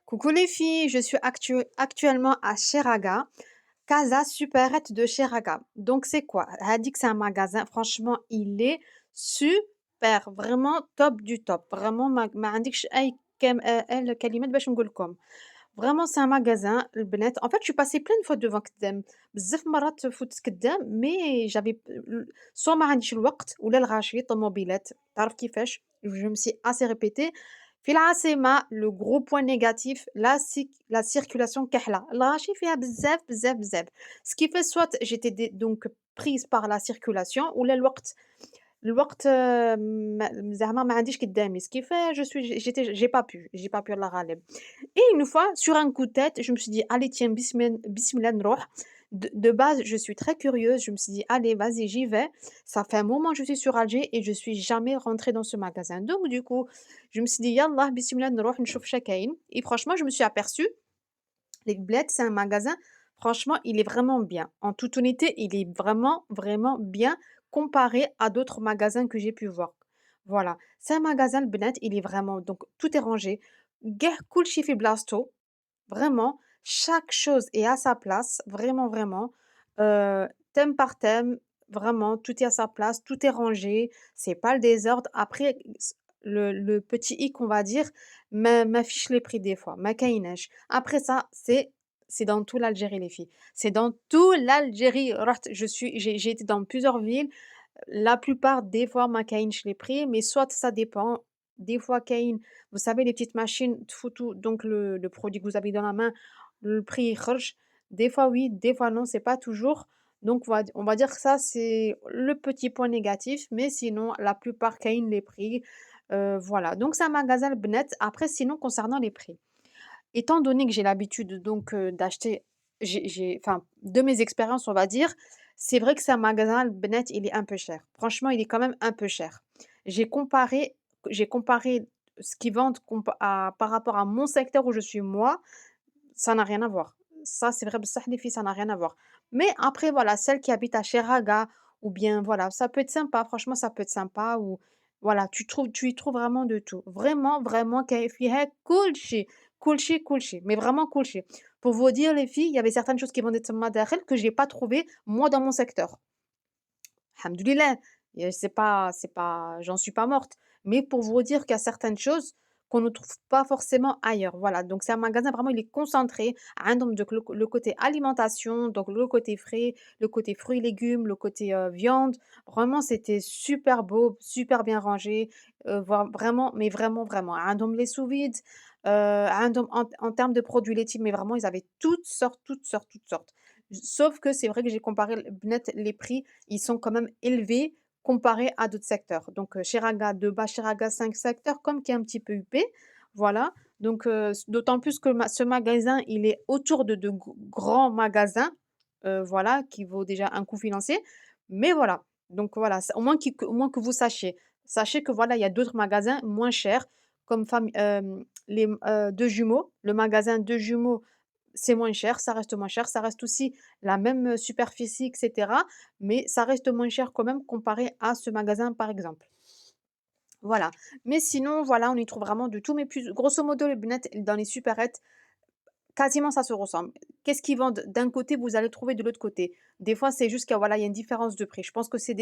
Coucou les filles, je suis actuellement à Cheraga, Casa Supérette de Cheraga. Donc c'est quoi? Elle dit que c'est un magasin, franchement, il est super, vraiment top du top. Vraiment, ما عندكش أي الكلمات باش نقول لكم. Vraiment, c'est un magasin, البنات. En fait, je suis passée plein de fois devant قدام. بزاف مرات فوت قدام, mais j'avais soit ما عنديش الوقت ولا الغاشي طوموبيلات. تعرف كيفاش؟ Je me suis assez répétée. في العاصمة, le gros point négatif, la circulation كحلة. الغاشي فيها بزاف بزاف بزاف. Ce qui fait soit j'étais donc prise par la circulation ولا الوقت زعما ما عنديش قدامي. Ce qui fait j'ai pas pu الله غالب. Et une fois, sur un coup de tête, je me suis dit: «Allez tiens, bismillah نروح». De base, je suis très curieuse, je me suis dit: «Allez, vas-y, j'y vais». Ça fait un moment que je suis sur Alger et je suis jamais rentrée dans ce magasin. Donc du coup, je me suis dit: «Yallah, bismillah نروح نشوف شا كاين». Et franchement, je me suis aperçue, les Bled, c'est un magasin, franchement, il est vraiment bien. En toute honnêteté, il est vraiment, vraiment bien comparé à d'autres magasins que j'ai pu voir. Voilà, c'est un magasin, le Bled, il est vraiment donc tout est rangé. Gueh كلشي في بلاصتو. Vraiment, chaque chose est à sa place, vraiment, vraiment. Thème par thème, vraiment, tout est à sa place, tout est rangé, c'est pas le désordre. Après, le petit hic, on va dire, m'affiche les prix des fois, ma كايناش. Après ça, c'est dans tout l'Algérie, les filles. C'est dans tout l'Algérie. J'ai été dans plusieurs villes. La plupart des fois, ma كاينش les prix, mais soit ça dépend. Des fois, كاين, vous savez, les petites machines photo, donc le produit que vous avez dans la main, le prix يخرج. Des fois oui, des fois non, c'est pas toujours. Donc on va dire que ça, c'est le petit point négatif, mais sinon, la plupart كاين les prix. Voilà, donc c'est un magasin البنات. Après, sinon, concernant les prix. Étant donné que j'ai l'habitude donc d'acheter, enfin, de mes expériences, on va dire, c'est vrai que c'est un magasin, le Bennet, il est un peu cher. Franchement, il est quand même un peu cher. J'ai comparé ce qu'ils vendent par rapport à mon secteur où je suis moi, ça n'a rien à voir. Ça, c'est vrai, بصح les filles, ça n'a rien à voir. Mais après, voilà, celles qui habitent à Cheraga ou bien, voilà, ça peut être sympa. Franchement, ça peut être sympa ou voilà, tu y trouves vraiment de tout. Vraiment, vraiment, كاين فيها كلشي، كلشي، كلشي, mais vraiment كلشي. Pour vous dire, les filles, il y avait certaines choses qui vendaient تما داخل que j'ai pas trouvé moi dans mon secteur. Alhamdoulilah, c'est pas j'en suis pas morte. Mais pour vous dire qu'il y a certaines choses qu'on ne trouve pas forcément ailleurs. Voilà, donc c'est un magasin vraiment, il est concentré. عندهم donc le côté alimentation, donc le côté frais, le côté fruits et légumes, le côté, viande. Vraiment, c'était super beau, super bien rangé, vraiment, mais vraiment, vraiment. عندهم les sous-vides, عندهم en termes de produits laitiers, mais vraiment, ils avaient toutes sortes, toutes sortes, toutes sortes. Sauf que c'est vrai que j'ai comparé net les prix, ils sont quand même élevés comparés à d'autres secteurs. Donc, Cheraga 2, bas Cheraga 5 secteurs, comme qui est un petit peu huppé. Voilà. Donc, d'autant plus que ce magasin, il est autour de grands magasins, voilà, qui vaut déjà un coût financier. Mais voilà. Donc, voilà, au moins que vous sachiez. Sachez que voilà, il y a d'autres magasins moins chers, comme les deux jumeaux. Le magasin deux jumeaux, c'est moins cher, ça reste moins cher, ça reste aussi la même, superficie et cetera, mais ça reste moins cher quand même comparé à ce magasin, par exemple. Voilà, mais sinon, voilà, on y trouve vraiment de tout, mais plus grosso modo, les Bennet dans les supérettes, quasiment ça se ressemble. Qu'est-ce qu'ils vendent d'un côté, vous allez trouver de l'autre côté. Des fois, c'est juste qu'il voilà, il y a une différence de prix. Je pense que c'est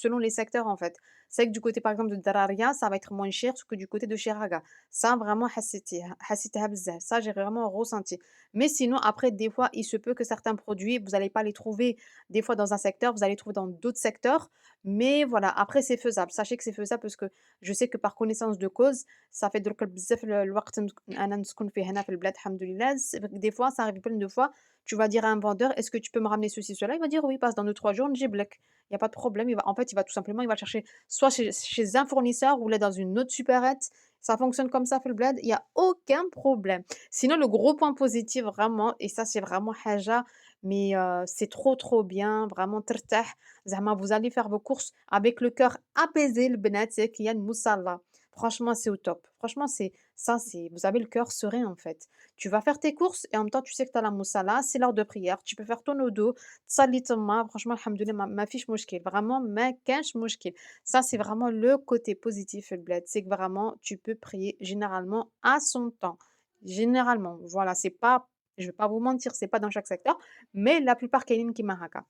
selon les secteurs, en fait. C'est que du côté, par exemple, de Dararia, ça va être moins cher que du côté de Chiraga. Ça, vraiment, حسيتها بزاف. Ça, j'ai vraiment ressenti. Mais sinon, après, des fois, il se peut que certains produits, vous n'allez pas les trouver des fois dans un secteur, vous allez les trouver dans d'autres secteurs. Mais voilà, après, c'est faisable. Sachez que c'est faisable parce que je sais que par connaissance de cause, ça fait درك بزاف الوقت أنا نسكن فيه هنا في البلاد الحمد لله. C'est vrai que des fois, ça arrive plein de fois, tu vas dire à un vendeur: «Est-ce que tu peux me ramener ceci, cela?» Il va dire: «Oui, passe dans 2 3 jours, نجيب لك». Il y a pas de problème, il va tout simplement, il va chercher soit chez un fournisseur ou là dans une autre supérette. Ça fonctionne comme ça في البلاد, il y a aucun problème. Sinon, le gros point positif vraiment, et ça, c'est vraiment حاجة, mais c'est trop, trop bien, vraiment ترتاح. زعما vous allez faire vos courses avec le cœur apaisé البنات هيك يا المصلّى. Franchement, c'est au top. Franchement, vous avez le cœur serein, en fait. Tu vas faire tes courses et en même temps, tu sais que tu as la moussala, c'est l'heure de prière, tu peux faire ton wudu, تصلي تما, franchement, alhamdoulilah, ما فيش مشكل, vraiment ما كانش مشكل. Ça, c'est vraiment le côté positif, البلاد, c'est que vraiment, tu peux prier généralement à son temps. généralement. Voilà, c'est pas je vais pas vous mentir, c'est pas dans chaque secteur, mais la plupart كاينين كيما هاكا.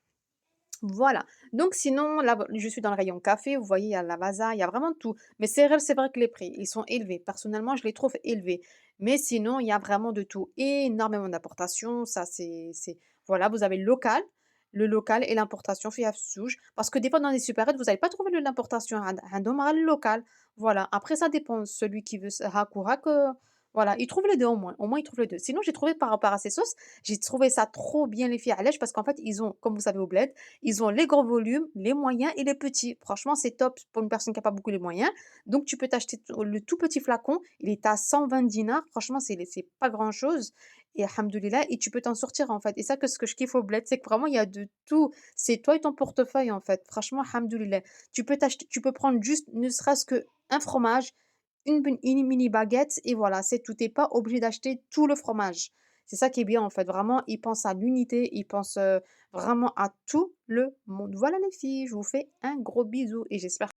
Voilà, donc sinon là, je suis dans le rayon café, vous voyez, il y a Lavazza, il y a vraiment tout. Mais c'est vrai que les prix, ils sont élevés. Personnellement, je les trouve élevés. Mais sinon, il y a vraiment de tout. Énormément d'importations, ça c'est voilà, vous avez le local et l'importation في السوق. Parce que des fois dans les supérettes, vous allez pas trouver de l'importation, عندهم غير le local. Voilà, après ça dépend, celui qui veut هاك وهاك, voilà, il trouve les 2 au moins il trouve les 2. Sinon j'ai trouvé par rapport à ces sauces, j'ai trouvé ça trop bien les filles à Alèche parce qu'en fait, ils ont, comme vous savez au bled, ils ont les gros volumes, les moyens et les petits. Franchement, c'est top pour une personne qui a pas beaucoup les moyens. Donc tu peux t'acheter le tout petit flacon, il est à 120 dinars. Franchement, c'est pas grand-chose et alhamdoulilah et tu peux t'en sortir, en fait. Et ça, que ce que je kiffe au bled, c'est que vraiment il y a de tout. C'est toi et ton portefeuille, en fait. Franchement, alhamdoulilah. Tu peux prendre juste ne serait-ce qu'un fromage, une mini baguette et voilà, c'est tout. Tu pas obligé d'acheter tout le fromage. C'est ça qui est bien, en fait. Vraiment, ils pensent à l'unité, ils pensent, vraiment à tout le monde. Voilà les filles, je vous fais un gros bisou et j'espère